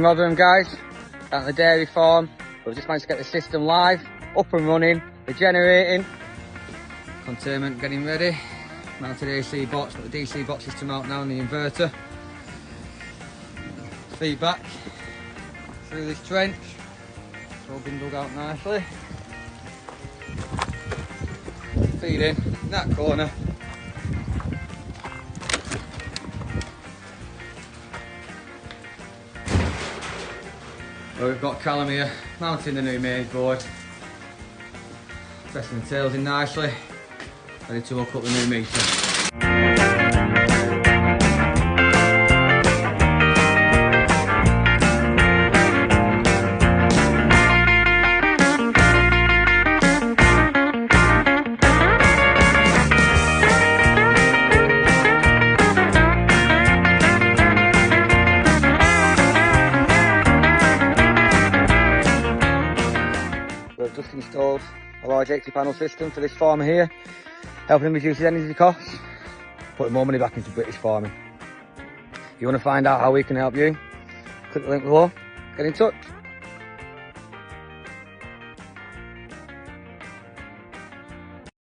Rotherham, guys, at the dairy farm. We've just managed to get the system live, up and running, regenerating. Containment getting ready. Mounted AC box, got the DC box system out now and the inverter. Feedback through this trench. It's all been dug out nicely. Feed in that corner. Well, we've got Callum here mounting the new mains board. Pressing the tails in nicely. Ready to hook up the new meter. We've just installed a large 80 panel system for this farmer here, helping him reduce his energy costs, putting more money back into British farming. If you want to find out how we can help you, click the link below, get in touch.